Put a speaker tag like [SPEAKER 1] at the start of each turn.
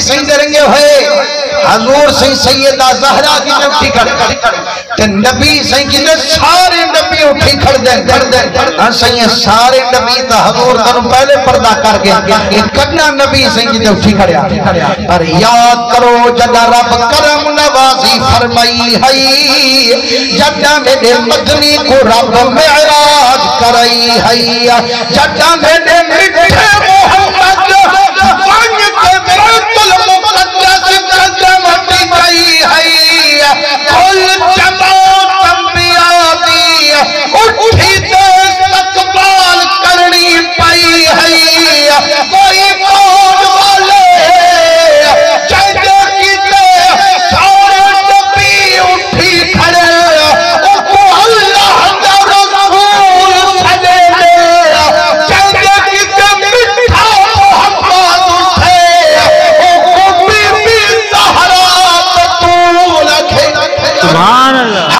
[SPEAKER 1] सही दरेंगे हुए हजूर सही सैयदा ज़हरा की उठी खड़ ते नबी सही की सारे नबी उठी खड़ दे हां सही सारे नबी ता हजूर तनु पहले पर्दा कर गया एक कन्ना नबी सही की उठी खड़या पर याद करो जदा रब करम नवाजी फरमाई है जदा मेरे मदनी को रब मेराज कराई है जदा मेरे मिठे